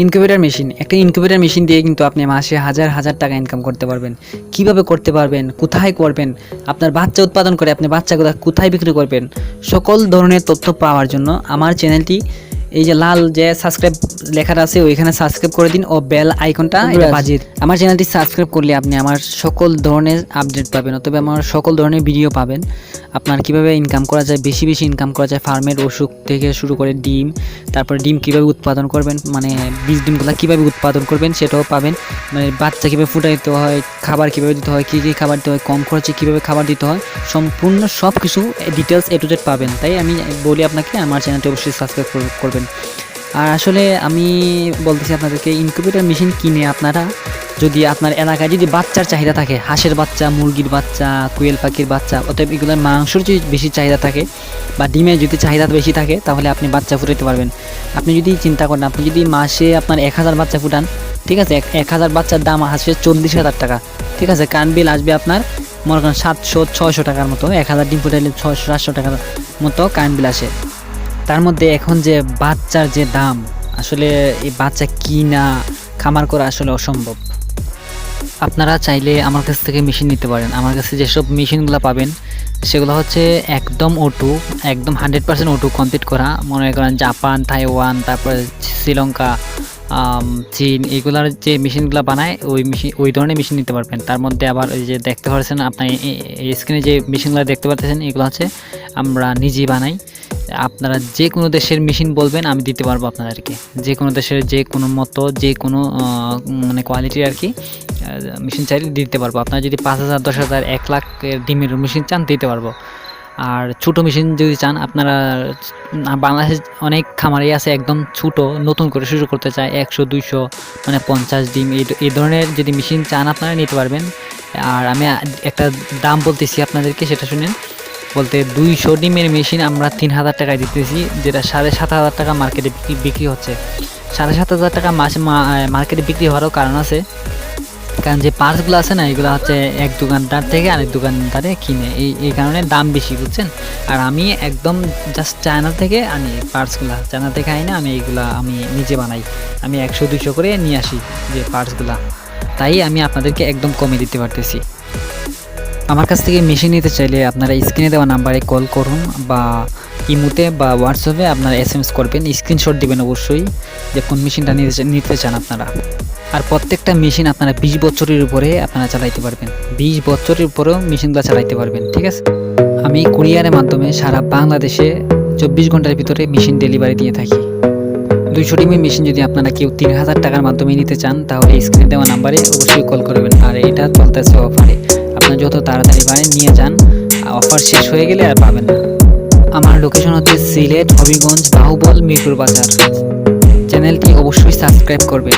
Incubator machine, একটা incubator machine দিয়ে কিন্তু আপনি মাসে হাজার হাজার টাকা ইনকাম করতে পারবেন। কিভাবে করতে পারবেন, কোথায় করবেন, আপনার বাচ্চা উৎপাদন করে আপনি বাচ্চাগুলো কোথায় বিক্রি করবেন, সকল ধরনের তথ্য পাওয়ার জন্য আমার চ্যানেলটি এই যে লাল যে সাবস্ক্রাইব লেখাটা আছে ওইখানে সাবস্ক্রাইব করে দিন ও বেল আইকনটা এটা বাজিয়ে দিন। আমার চ্যানেলটি সাবস্ক্রাইব করলে আপনি আমার সকল ধরনের আপডেট পাবেন, অথবা আমার সকল ধরনের ভিডিও পাবেন। আপনার কিভাবে ইনকাম করা যায়, বেশি বেশি ইনকাম করা যায়, ফার্মের ওষুধ থেকে শুরু করে ডিম, তারপরে ডিম কীভাবে উৎপাদন করবেন, মানে বীজ ডিমগুলো কীভাবে উৎপাদন করবেন সেটাও পাবেন। মানে বাচ্চা কীভাবে ফুটাইতে হয়, খাবার কীভাবে দিতে হয়, কী কী খাবার দিতে হয়, কম খরচে কীভাবে খাবার দিতে হয়, সম্পূর্ণ সব কিছু ডিটেলস A to Z পাবেন। তাই আমি বলি আপনাকে আমার চ্যানেলটি অবশ্যই সাবস্ক্রাইব করবেন। আর আসলে আমি বলতেছি আপনাদেরকে, ইনকিউবেটর মেশিন কিনে আপনারা যদি আপনার এলাকায় যদি বাচ্চার চাহিদা থাকে, হাঁসের বাচ্চা, মুরগির বাচ্চা, কোয়েল পাখির বাচ্চা, অতএব এগুলোর মাংসর যদি বেশি চাহিদা থাকে বা ডিমের যদি চাহিদা বেশি থাকে, তাহলে আপনি বাচ্চা ফুটাতে পারবেন। আপনি যদি চিন্তা করেন, আপনি যদি মাসে আপনার 1000 বাচ্চা ফুটান, ঠিক আছে, 1000 বাচ্চার দাম আসবে 40,000 টাকা, ঠিক আছে। কারেন্ট বিল আসবে আপনার মনে করেন 700-600 টাকার মতো। 1000 ডিম ফুটাইলে 600-700 টাকার মতো কারেন্ট বিল আসে। তার মধ্যে এখন যে বাচ্চার যে দাম, আসলে এই বাচ্চা কিনা খামার করা আসলে অসম্ভব। আপনারা চাইলে আমার কাছ থেকে মেশিন নিতে পারেন। আমার কাছে যেসব মেশিনগুলো পাবেন সেগুলো হচ্ছে একদম O2, একদম 100% O2 কমপ্লিট করা। মনে করেন জাপান, তাইওয়ান, তারপরে শ্রীলঙ্কা, চীন, এগুলার যে মেশিনগুলো বানায় ওই ধরনের মেশিন নিতে পারবেন। তার মধ্যে আবার ওই যে দেখতে পাচ্ছেন আপনার স্ক্রিনে যে মেশিনগুলো দেখতে পাচ্ছেন, এগুলো হচ্ছে আমরা নিজেই বানাই। আপনারা যে কোনো দেশের মেশিন বলবেন আমি দিতে পারবো আপনাদেরকে, যে কোনো দেশের যে কোনো মতো যে কোনো মানে কোয়ালিটির আর কি মেশিন চাইলে দিতে পারবো। আপনারা যদি 5,000, 10,000, 1 লাখ ডিমের মেশিন চান দিতে পারবো। আর ছোটো মেশিন যদি চান, আপনারা বাংলাদেশে অনেক খামারি আছে একদম ছোটো নতুন করে শুরু করতে চায়, 100-200 মানে 50 ডিম এই ধরনের যদি মেশিন চান আপনারা নিতে পারবেন। আর আমি একটা দাম বলতেছি আপনাদেরকে, সেটা শুনেন। বলতে 200 ডিমের মেশিন আমরা 3,000 টাকায় দিতেছি, যেটা 7,500 টাকা মার্কেটে বিক্রি হচ্ছে। 7,500 টাকা মার্কেটে বিক্রি হওয়ারও কারণ আছে, কারণ যে পার্টসগুলো আছে না, এগুলো হচ্ছে এক দোকানদার থেকে আরেক দোকানদারে কিনে, এই কারণে দাম বেশি, বুঝছেন। আর আমি একদম জাস্ট চায়না থেকে আনি পার্টসগুলো, চায়না থেকে আনি না, আমি নিজে বানাই। আমি 100-200 করে নিয়ে আসি যে পার্টসগুলো, তাই আমি আপনাদেরকে একদম কমে দিতে পারতেছি। আমার কাছ থেকে মেশিন নিতে চাইলে আপনারা স্ক্রিনে দেওয়া নাম্বারে কল করুন, বা ইমোতে বা হোয়াটসঅ্যাপে আপনারা SMS করবেন, স্ক্রিনশট দিবেন অবশ্যই যে কোন মেশিনটা নিতে চান আপনারা। আর প্রত্যেকটা মেশিন আপনারা 20 বছরের উপরে আপনারা চালাইতে পারবেন, 20 বছরের উপরেও মেশিনগুলো চালাইতে পারবেন, ঠিক আছে। আমি কুরিয়ারের মাধ্যমে সারা বাংলাদেশে 24 ঘন্টার ভিতরে মেশিন ডেলিভারি দিয়ে থাকি। 200 ডিমের মেশিন যদি আপনারা কেউ 3,000 টাকার মাধ্যমে নিতে চান, তাহলে স্ক্রিনে দেওয়া নাম্বারে অবশ্যই কল করবেন। আর এটা চলতেছে অফারে, আপনারা যত তাড়াতাড়ি পারেন নিয়ে যান, অফার শেষ হয়ে গেলে আর পাবেন না। আমার লোকেশন হচ্ছে সিলেট, হবিগঞ্জ, বাহুবল, মিরপুর বাজার। চ্যানেলটি অবশ্যই সাবস্ক্রাইব করবেন।